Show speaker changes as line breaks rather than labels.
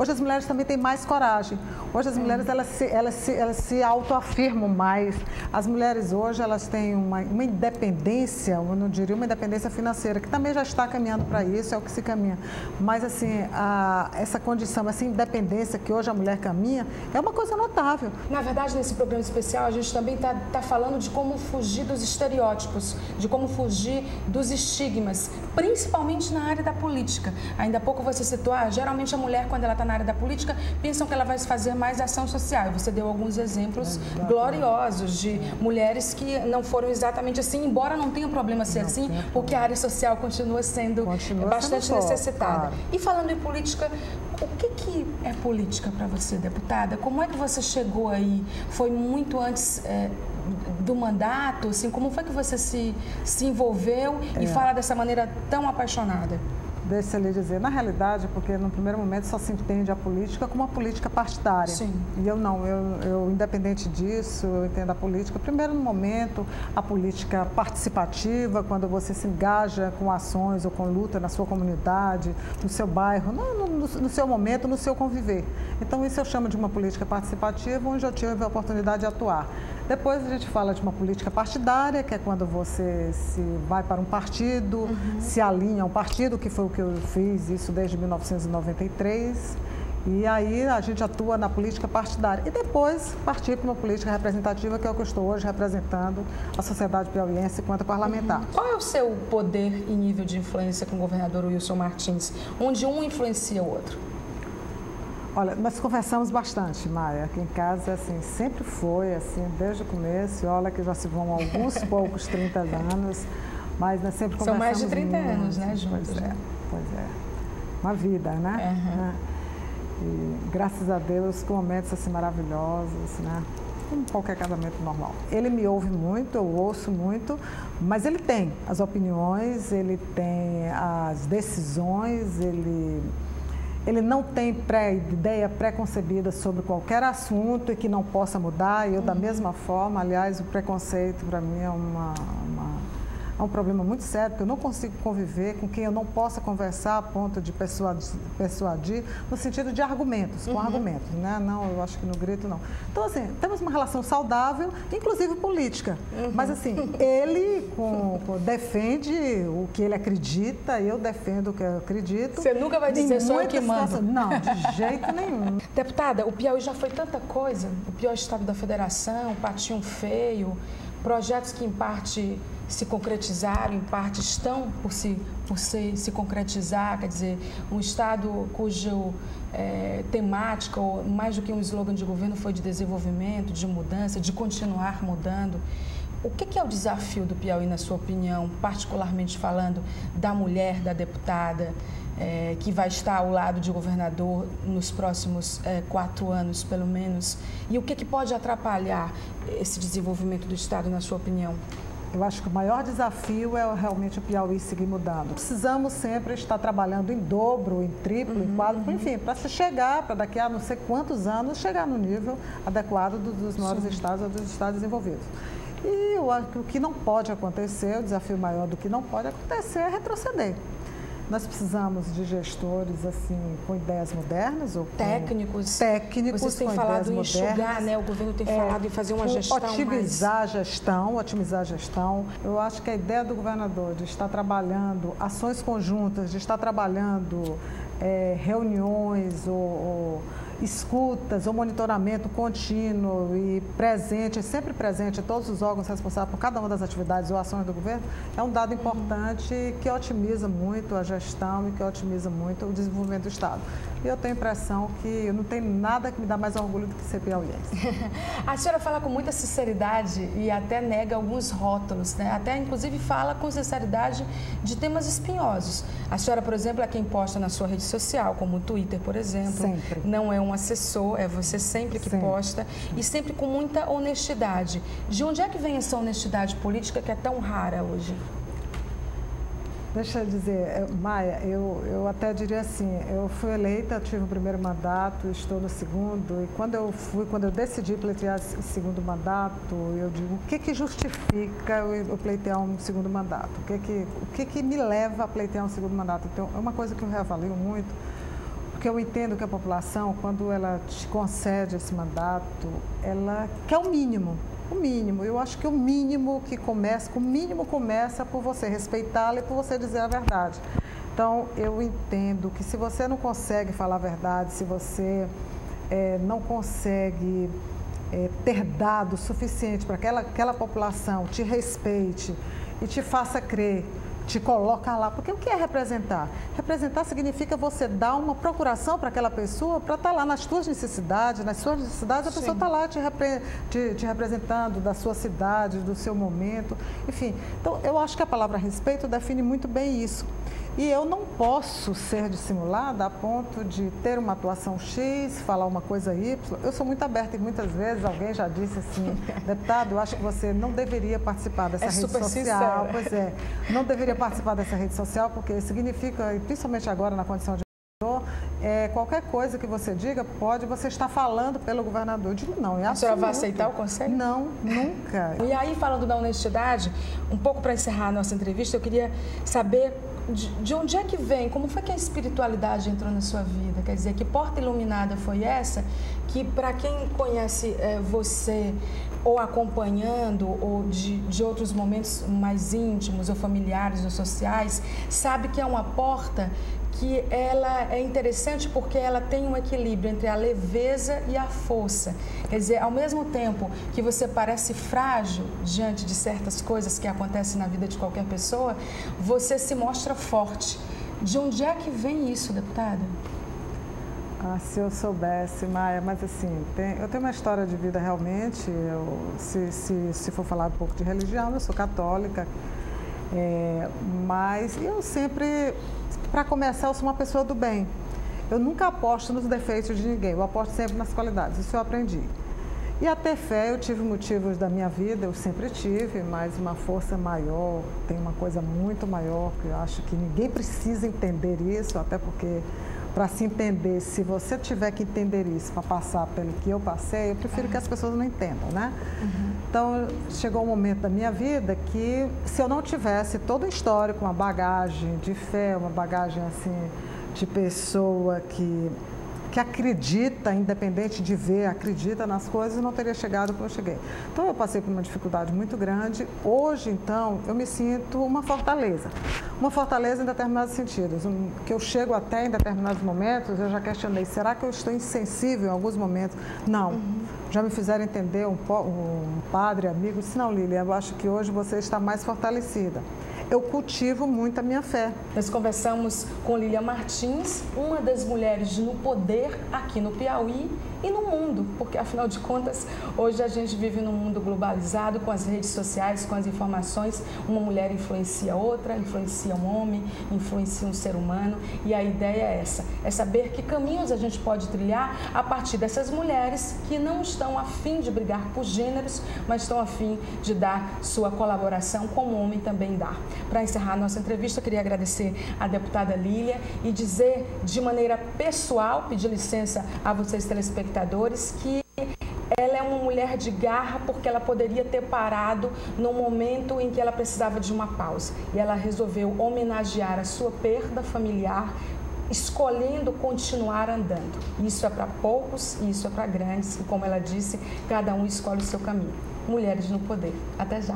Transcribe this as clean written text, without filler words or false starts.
Hoje as mulheres também têm mais coragem. Hoje as mulheres, elas se autoafirmam mais. As mulheres hoje, elas têm uma independência, eu não diria uma independência financeira, que também já está caminhando para isso, é o que se caminha. Mas, assim, essa condição, essa independência que hoje a mulher caminha, é uma coisa notável.
Na verdade, nesse programa especial, a gente também está falando de como fugir dos estereótipos, de como fugir dos estigmas, principalmente na área da política. Ainda há pouco você citou, geralmente a mulher, quando ela está na área da política, pensam que ela vai fazer mais ação social. E você deu alguns exemplos gloriosos de mulheres que não foram exatamente assim, embora não tenha problema ser assim, porque a área social continua sendo bastante necessitada. Claro. E falando em política, o que é política para você, deputada? Como é que você chegou aí? Foi muito antes do mandato? Assim, como foi que você se envolveu e fala dessa maneira tão apaixonada?
Deixa eu lhe dizer, na realidade, porque no primeiro momento só se entende a política como uma política partidária.
Sim.
E eu não, independente disso, eu entendo a política, primeiro no momento, a política participativa, quando você se engaja com ações ou com luta na sua comunidade, no seu bairro, no seu momento, no seu conviver. Então isso eu chamo de uma política participativa, onde eu tive a oportunidade de atuar. Depois a gente fala de uma política partidária, que é quando você se vai para um partido, se alinha a um partido, que foi o que eu fiz, isso desde 1993. E aí a gente atua na política partidária. E depois partir para uma política representativa, que é o que eu estou hoje representando a sociedade piauiense enquanto parlamentar.
Qual é o seu poder e nível de influência com o governador Wilson Martins, onde um influencia o outro?
Olha, nós conversamos bastante, Maia. Aqui em casa, assim, sempre foi, assim, desde o começo. Olha que já se vão alguns poucos 30 anos, mas nós sempre conversamos.
São mais de 30 anos, né, juntos?
Pois é. Uma vida, né? E, graças a Deus, com momentos, assim, maravilhosos, né? Como qualquer casamento normal. Ele me ouve muito, eu ouço muito, mas ele tem as opiniões, ele tem as decisões, ele não tem ideia pré-concebida sobre qualquer assunto e que não possa mudar. E eu, da mesma forma, aliás, o preconceito para mim é um problema muito sério, porque eu não consigo conviver com quem eu não possa conversar a ponto de persuadir no sentido de argumentos, com argumentos, né? Não, eu acho que no grito não. Então, assim, temos uma relação saudável, inclusive política. Mas, assim, ele defende o que ele acredita, eu defendo o que eu acredito.
Você nunca vai dizer só o que manda?
Não, de jeito nenhum.
Deputada, o Piauí já foi tanta coisa, o pior estado da federação, patinho feio, projetos que, em parte, se concretizaram, em parte estão por se concretizar, quer dizer, um estado cujo temática, ou mais do que um slogan de governo, foi de desenvolvimento, de mudança, de continuar mudando. O que é o desafio do Piauí, na sua opinião, particularmente falando da mulher, da deputada, que vai estar ao lado de governador nos próximos 4 anos, pelo menos? E o que pode atrapalhar esse desenvolvimento do estado, na sua opinião?
Eu acho que o maior desafio é realmente o Piauí seguir mudando. Precisamos sempre estar trabalhando em dobro, em triplo, em quádruplo, enfim, para se chegar, para daqui a não sei quantos anos, chegar no nível adequado dos maiores estados ou dos estados desenvolvidos. E o que não pode acontecer, o desafio maior do que não pode acontecer é retroceder. Nós precisamos de gestores assim com ideias modernas ou
técnicos.
Vocês
têm falado em enxugar, né? O governo tem falado em fazer uma gestão
otimizar a gestão. Eu acho que a ideia do governador de estar trabalhando ações conjuntas, de estar trabalhando reuniões ou escutas ou monitoramento contínuo e presente, sempre presente em todos os órgãos responsáveis por cada uma das atividades ou ações do governo, é um dado importante que otimiza muito a gestão e que otimiza muito o desenvolvimento do Estado. E eu tenho a impressão que não tem nada que me dá mais orgulho do que ser piauiense.
A senhora fala com muita sinceridade e até nega alguns rótulos, né? Até, inclusive, fala com sinceridade de temas espinhosos. A senhora, por exemplo, é quem posta na sua rede social, como o Twitter, por exemplo.
Sempre.
Não é um assessor, é você sempre que posta e sempre com muita honestidade. De onde é que vem essa honestidade política que é tão rara hoje?
Deixa eu dizer, Maia, eu até diria assim, eu fui eleita, tive o primeiro mandato, estou no segundo, e quando eu decidi pleitear o segundo mandato, eu digo, o que justifica eu pleitear um segundo mandato? O que me leva a pleitear um segundo mandato? Então, é uma coisa que eu reavalio muito, porque eu entendo que a população, quando ela te concede esse mandato, ela quer o mínimo. O mínimo. Eu acho que o mínimo que começa, começa por você respeitá-la e por você dizer a verdade. Então, eu entendo que se você não consegue falar a verdade, se você não consegue ter dado o suficiente para que aquela população te respeite e te faça crer, te coloca lá, porque o que é representar? Representar significa você dar uma procuração para aquela pessoa para estar lá nas suas necessidades, a pessoa está lá te representando da sua cidade, do seu momento, enfim. Então, eu acho que a palavra respeito define muito bem isso. E eu não posso ser dissimulada a ponto de ter uma atuação X, falar uma coisa Y. Eu sou muito aberta e muitas vezes alguém já disse assim, deputado, eu acho que você não deveria participar dessa rede social.
Sincera.
Pois é, não deveria participar dessa rede social porque significa, principalmente agora na condição de governador, qualquer coisa que você diga, você está falando pelo governador. Eu digo, não, é absoluto.
A senhora vai aceitar o conselho?
Não, nunca.
E aí, falando da honestidade, um pouco para encerrar a nossa entrevista, eu queria saber de onde é que vem, como foi que a espiritualidade entrou na sua vida? Quer dizer, que porta iluminada foi essa que, para quem conhece você ou acompanhando ou de outros momentos mais íntimos ou familiares ou sociais, sabe que é uma porta que ela é interessante porque ela tem um equilíbrio entre a leveza e a força. Quer dizer, ao mesmo tempo que você parece frágil diante de certas coisas que acontecem na vida de qualquer pessoa, você se mostra forte. De onde é que vem isso, deputada?
Se eu soubesse, Maia, mas assim, eu tenho uma história de vida realmente, se for falar um pouco de religião, eu sou católica, mas eu sempre, para começar, eu sou uma pessoa do bem. Eu nunca aposto nos defeitos de ninguém, eu aposto sempre nas qualidades, isso eu aprendi. E a ter fé, eu tive motivos da minha vida, eu sempre tive, mas uma força maior, tem uma coisa muito maior, que eu acho que ninguém precisa entender isso, até porque, para se entender, se você tiver que entender isso para passar pelo que eu passei, eu prefiro que as pessoas não entendam, né? Uhum. Então, chegou um momento da minha vida que, se eu não tivesse todo o histórico, uma bagagem de fé, uma bagagem assim de pessoa que acredita, independente de ver, acredita nas coisas, eu não teria chegado como eu cheguei. Então, eu passei por uma dificuldade muito grande. Hoje, então, eu me sinto uma fortaleza. Uma fortaleza em determinados sentidos. Que eu chego até em determinados momentos, eu já questionei, será que eu estou insensível em alguns momentos? Não. Já me fizeram entender, um padre, amigo, disse, não, Lília, eu acho que hoje você está mais fortalecida. Eu cultivo muito a minha fé.
Nós conversamos com Lília Martins, uma das mulheres no poder aqui no Piauí e no mundo, porque afinal de contas, hoje a gente vive num mundo globalizado, com as redes sociais, com as informações, uma mulher influencia outra, influencia um homem, influencia um ser humano, e a ideia é essa, é saber que caminhos a gente pode trilhar a partir dessas mulheres que não estão a fim de brigar por gêneros, mas estão a fim de dar sua colaboração como o homem também dá. Para encerrar a nossa entrevista, eu queria agradecer à deputada Lília e dizer de maneira pessoal, pedir licença a vocês telespectadores, que ela é uma mulher de garra porque ela poderia ter parado no momento em que ela precisava de uma pausa. E ela resolveu homenagear a sua perda familiar, escolhendo continuar andando. Isso é para poucos e isso é para grandes. E como ela disse, cada um escolhe o seu caminho. Mulheres no poder. Até já.